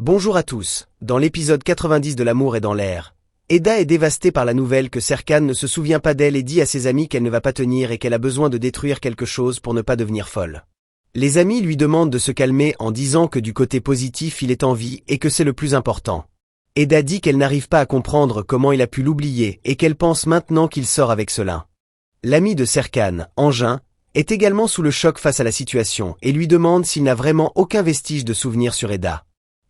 Bonjour à tous, dans l'épisode 90 de L'amour est dans l'air. Eda est dévastée par la nouvelle que Serkan ne se souvient pas d'elle et dit à ses amis qu'elle ne va pas tenir et qu'elle a besoin de détruire quelque chose pour ne pas devenir folle. Les amis lui demandent de se calmer en disant que du côté positif il est en vie et que c'est le plus important. Eda dit qu'elle n'arrive pas à comprendre comment il a pu l'oublier et qu'elle pense maintenant qu'il sort avec cela. L'ami de Serkan, Engin, est également sous le choc face à la situation et lui demande s'il n'a vraiment aucun vestige de souvenir sur Eda.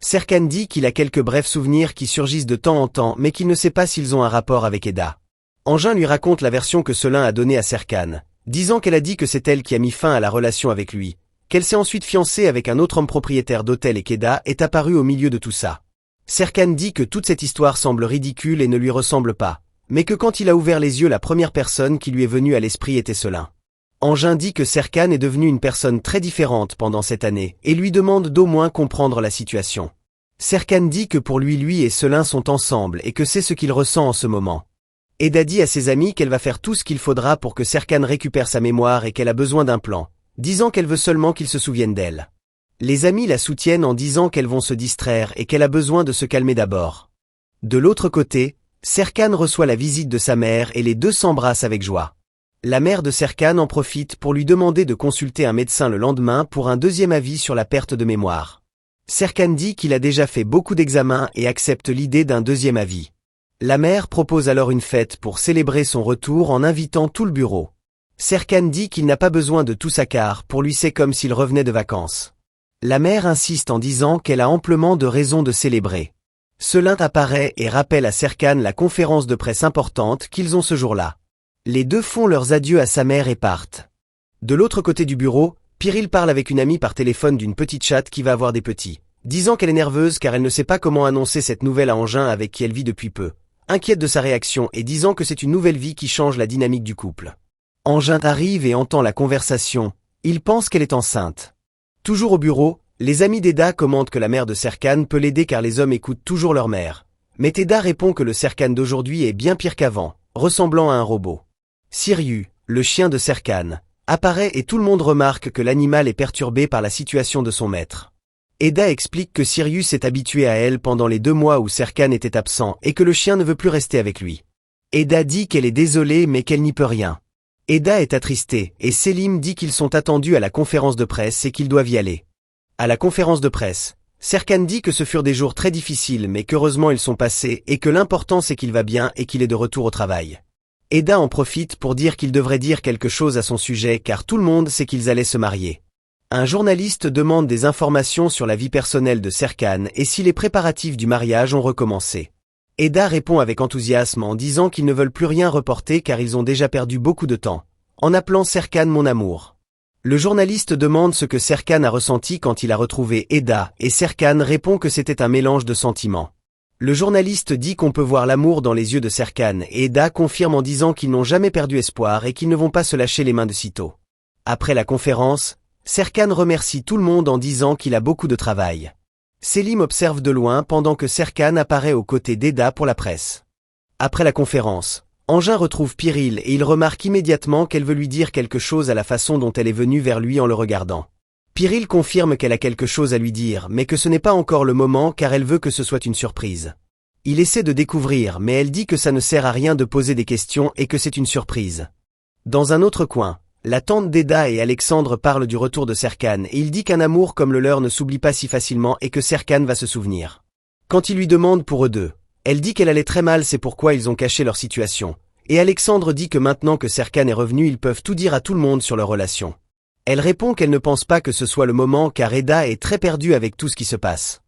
Serkan dit qu'il a quelques brefs souvenirs qui surgissent de temps en temps mais qu'il ne sait pas s'ils ont un rapport avec Eda. Engin lui raconte la version que Selin a donnée à Serkan, disant qu'elle a dit que c'est elle qui a mis fin à la relation avec lui, qu'elle s'est ensuite fiancée avec un autre homme propriétaire d'hôtel et qu'Eda est apparu au milieu de tout ça. Serkan dit que toute cette histoire semble ridicule et ne lui ressemble pas, mais que quand il a ouvert les yeux la première personne qui lui est venue à l'esprit était Selin. Engin dit que Serkan est devenu une personne très différente pendant cette année et lui demande d'au moins comprendre la situation. Serkan dit que pour lui et Selin sont ensemble et que c'est ce qu'il ressent en ce moment. Eda dit à ses amis qu'elle va faire tout ce qu'il faudra pour que Serkan récupère sa mémoire et qu'elle a besoin d'un plan, disant qu'elle veut seulement qu'il se souvienne d'elle. Les amis la soutiennent en disant qu'elles vont se distraire et qu'elle a besoin de se calmer d'abord. De l'autre côté, Serkan reçoit la visite de sa mère et les deux s'embrassent avec joie. La mère de Serkan en profite pour lui demander de consulter un médecin le lendemain pour un deuxième avis sur la perte de mémoire. Serkan dit qu'il a déjà fait beaucoup d'examens et accepte l'idée d'un deuxième avis. La mère propose alors une fête pour célébrer son retour en invitant tout le bureau. Serkan dit qu'il n'a pas besoin de tout ça car pour lui c'est comme s'il revenait de vacances. La mère insiste en disant qu'elle a amplement de raisons de célébrer. Selin apparaît et rappelle à Serkan la conférence de presse importante qu'ils ont ce jour-là. Les deux font leurs adieux à sa mère et partent. De l'autre côté du bureau, Piril parle avec une amie par téléphone d'une petite chatte qui va avoir des petits, disant qu'elle est nerveuse car elle ne sait pas comment annoncer cette nouvelle à Engin avec qui elle vit depuis peu, inquiète de sa réaction et disant que c'est une nouvelle vie qui change la dynamique du couple. Engin arrive et entend la conversation, il pense qu'elle est enceinte. Toujours au bureau, les amis d'Eda commentent que la mère de Serkan peut l'aider car les hommes écoutent toujours leur mère. Mais Eda répond que le Serkan d'aujourd'hui est bien pire qu'avant, ressemblant à un robot. Siriu, le chien de Serkan, apparaît et tout le monde remarque que l'animal est perturbé par la situation de son maître. Eda explique que Siriu s'est habitué à elle pendant les 2 mois où Serkan était absent et que le chien ne veut plus rester avec lui. Eda dit qu'elle est désolée mais qu'elle n'y peut rien. Eda est attristée et Selim dit qu'ils sont attendus à la conférence de presse et qu'ils doivent y aller. À la conférence de presse, Serkan dit que ce furent des jours très difficiles mais qu'heureusement ils sont passés et que l'important c'est qu'il va bien et qu'il est de retour au travail. Eda en profite pour dire qu'il devrait dire quelque chose à son sujet car tout le monde sait qu'ils allaient se marier. Un journaliste demande des informations sur la vie personnelle de Serkan et si les préparatifs du mariage ont recommencé. Eda répond avec enthousiasme en disant qu'ils ne veulent plus rien reporter car ils ont déjà perdu beaucoup de temps, en appelant Serkan mon amour. Le journaliste demande ce que Serkan a ressenti quand il a retrouvé Eda et Serkan répond que c'était un mélange de sentiments. Le journaliste dit qu'on peut voir l'amour dans les yeux de Serkan et Eda confirme en disant qu'ils n'ont jamais perdu espoir et qu'ils ne vont pas se lâcher les mains de sitôt. Après la conférence, Serkan remercie tout le monde en disant qu'il a beaucoup de travail. Selim observe de loin pendant que Serkan apparaît aux côtés d'Eda pour la presse. Après la conférence, Engin retrouve Piril et il remarque immédiatement qu'elle veut lui dire quelque chose à la façon dont elle est venue vers lui en le regardant. Piril confirme qu'elle a quelque chose à lui dire, mais que ce n'est pas encore le moment car elle veut que ce soit une surprise. Il essaie de découvrir, mais elle dit que ça ne sert à rien de poser des questions et que c'est une surprise. Dans un autre coin, la tante d'Eda et Alexandre parlent du retour de Serkan et il dit qu'un amour comme le leur ne s'oublie pas si facilement et que Serkan va se souvenir. Quand il lui demande pour eux deux, elle dit qu'elle allait très mal, c'est pourquoi ils ont caché leur situation. Et Alexandre dit que maintenant que Serkan est revenu, ils peuvent tout dire à tout le monde sur leur relation. Elle répond qu'elle ne pense pas que ce soit le moment car Eda est très perdue avec tout ce qui se passe.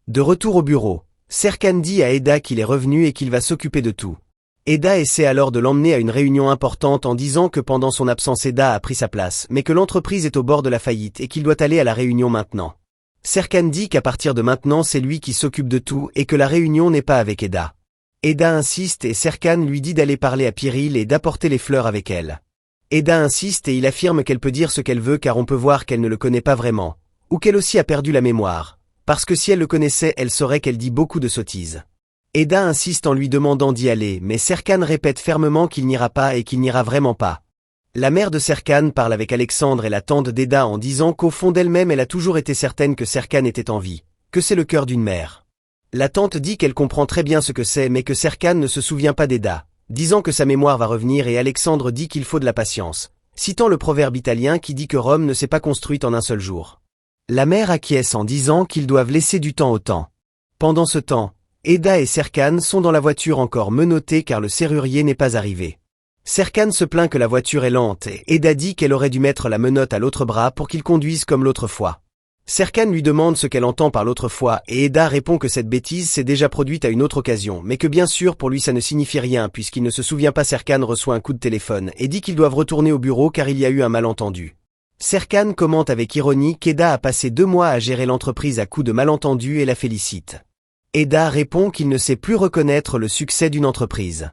De retour au bureau, Serkan dit à Eda qu'il est revenu et qu'il va s'occuper de tout. Eda essaie alors de l'emmener à une réunion importante en disant que pendant son absence Eda a pris sa place mais que l'entreprise est au bord de la faillite et qu'il doit aller à la réunion maintenant. Serkan dit qu'à partir de maintenant c'est lui qui s'occupe de tout et que la réunion n'est pas avec Eda. Eda insiste et Serkan lui dit d'aller parler à Piril et d'apporter les fleurs avec elle. Eda insiste et il affirme qu'elle peut dire ce qu'elle veut car on peut voir qu'elle ne le connaît pas vraiment, ou qu'elle aussi a perdu la mémoire, parce que si elle le connaissait elle saurait qu'elle dit beaucoup de sottises. Eda insiste en lui demandant d'y aller mais Serkan répète fermement qu'il n'ira pas et qu'il n'ira vraiment pas. La mère de Serkan parle avec Alexandre et la tante d'Eda en disant qu'au fond d'elle-même elle a toujours été certaine que Serkan était en vie, que c'est le cœur d'une mère. La tante dit qu'elle comprend très bien ce que c'est mais que Serkan ne se souvient pas d'Eda, disant que sa mémoire va revenir et Alexandre dit qu'il faut de la patience, citant le proverbe italien qui dit que Rome ne s'est pas construite en un seul jour. La mère acquiesce en disant qu'ils doivent laisser du temps au temps. Pendant ce temps, Eda et Serkan sont dans la voiture encore menottés car le serrurier n'est pas arrivé. Serkan se plaint que la voiture est lente et Eda dit qu'elle aurait dû mettre la menotte à l'autre bras pour qu'il conduise comme l'autre fois. Serkan lui demande ce qu'elle entend par l'autre fois et Eda répond que cette bêtise s'est déjà produite à une autre occasion, mais que bien sûr pour lui ça ne signifie rien puisqu'il ne se souvient pas. Serkan reçoit un coup de téléphone et dit qu'ils doivent retourner au bureau car il y a eu un malentendu. Serkan commente avec ironie qu'Eda a passé 2 mois à gérer l'entreprise à coups de malentendus et la félicite. Eda répond qu'il ne sait plus reconnaître le succès d'une entreprise.